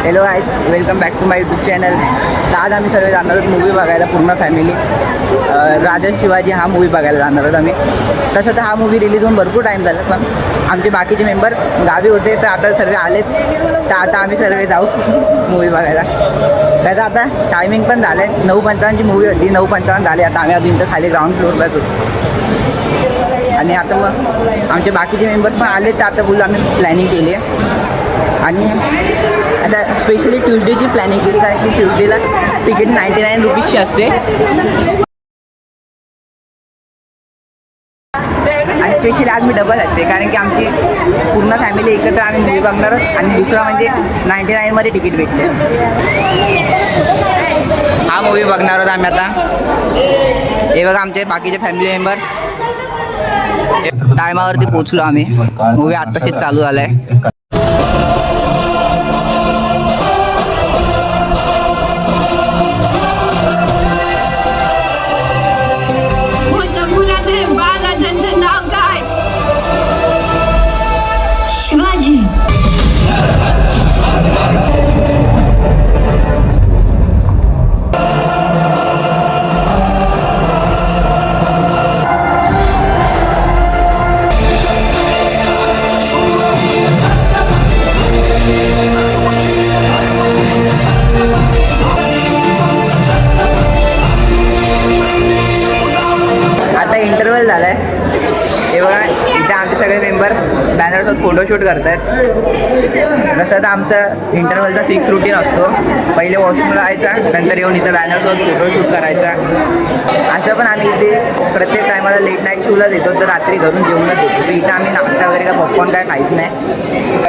Hello guys, welcome back to my YouTube channel. तर आज आम्ही सर्व जाणार आहोत मूवी बघायला, पूर्ण फॅमिली. राजा शिवाजी हा मूवी बघायला जाणार आहोत आम्ही. तसं तर हा मूवी रिलीज होऊन भरपूर टाईम झाला, पण आमचे बाकीचे मेंबर गावी होते तर आता सर्व आलेत. तर आता आम्ही सर्व जाऊ मूवी बघायला. त्याचं आता टायमिंग पण झालं आहे, 9:55ची मूवी होती, 9:55 झाले. आता आम्ही अजून तर खाली ग्राउंड फ्लोअरलाच होतो. आणि आता मग आमचे बाकीचे मेंबर्स पण आले, तर आता बोलू आम्ही प्लॅनिंग केली आहे. आणि आता स्पेशली ट्यूजडेची प्लॅनिंग केली, कारण की ट्यूजडेला तिकीट 99 रुपीजची असते. आणि स्पेशली आज मी डबल असते, कारण की आमची पूर्ण फॅमिली एकत्र आम्ही मूवी बघणार आहोत. आणि दुसरा म्हणजे 99मध्ये तिकीट भेटते. हा मूवी बघणार आहोत आम्ही आता. हे बघा आमचे बाकीचे फॅमिली मेंबर्स. टायमावरती पोचलो आम्ही. मूवी आत्ताशीच चालू झाला आहे. शिवाजी. आता इंटरव्हल झाला आहे. हे बघा इथे आमचे सगळे मेंबर बॅनरसोबत फोटोशूट करत आहेत. जसं तर आमचं इंटरव्हलचा फिक्स रुटीन असतो. पहिले वॉशरूमला जायचा, नंतर येऊन इथं बॅनरसोबत फोटोशूट करायचा. असं पण आम्ही इथे प्रत्येक टायमाला लेट नाईट शोलाच येतो, तर रात्री घरून जेवणच येतो. तर इथं आम्ही नाश्ता वगैरे का पॉपकॉर्न काय खायच नाही.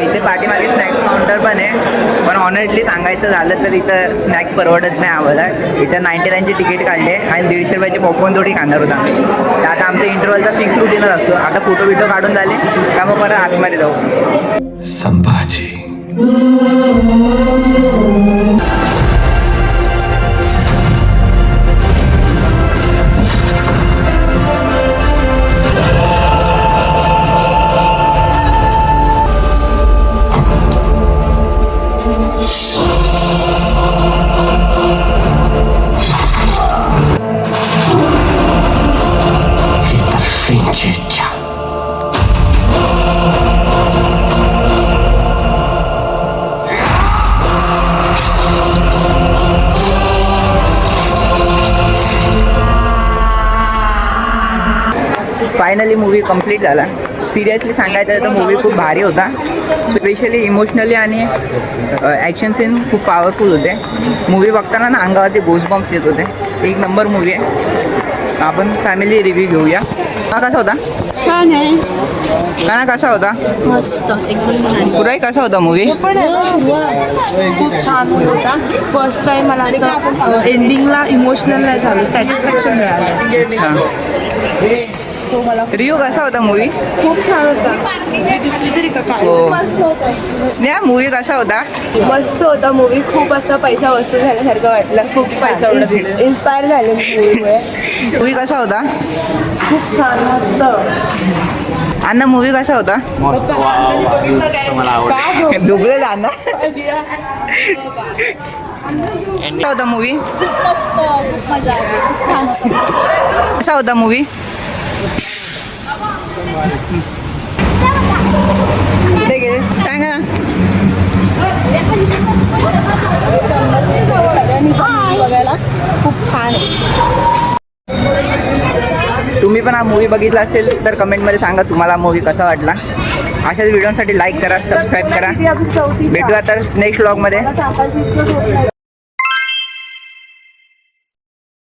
इथे पाठीमागे स्नॅक्स काउंटर पण आहे, पण ऑनेस्टली सांगायचं झालं तर इथं स्नॅक्स परवडत नाही आम्हाला. इथं 99ची तिकीट काढले आणि 150 रुपयाची पॉपकॉर्न थोडी खाणार होता. तर आता आमचं इंटरव्हलचा फिक्स रुटीनच असतो. आता फोटो बिटो काढून झाले का मग परत आतमध्ये जाऊ. संभाजी. फायनली मूवी कंप्लीट झाला. सिरियसली सांगायचं तर मूवी खूप भारी होता. स्पेशली इमोशनली आणि ॲक्शन सीन खूप पॉवरफुल होते. मूवी बघताना ना अंगावरती गोजबम्प्स येत होते. एक नंबर मूवी आहे. आपण फॅमिली रिव्ह्यू घेऊया. हा कसा होता? छान आहे. काना कसा होता? मस्त, एकदम पुराही कसा होता मूवी? खूप छान होता. फर्स्ट टाइम मला असं एंडिंगला इमोशनल नाही झालं, सॅटिस्फॅक्शन मिळालं. अच्छा. सो मला रिव्ह्यू कसा होता मूवी? खूप छान होता. दिसली तरी का काय? हो. मस्त होता. स्नेहा मूवी कसा होता? मस्त होता मूवी. खूप असा पैसा वसूल झाल्यासारखं वाटलं. खूप पैसा इन्स्पायर झाले मूवीमुळे. मूवी कसा होता? खूप छान, मस्त. अण्णा मूवी कसा होता? झोपलेला अण्णा. कसा होता मूवी? मस्त, खूप मजा आली. खूप छान. कसा होता मूवी? कुठे गेले सांगा ना. सगळ्यांनी बघायला खूप छान आहे. तुम्ही पण हा मूवी बघितला असेल तर कमेंटमध्ये सांगा तुम्हाला मूवी कसा वाटला. अशाच व्हिडिओसाठी लाईक करा, सबस्क्राईब करा. भेटूया तर नेक्स्ट व्लॉगमध्ये.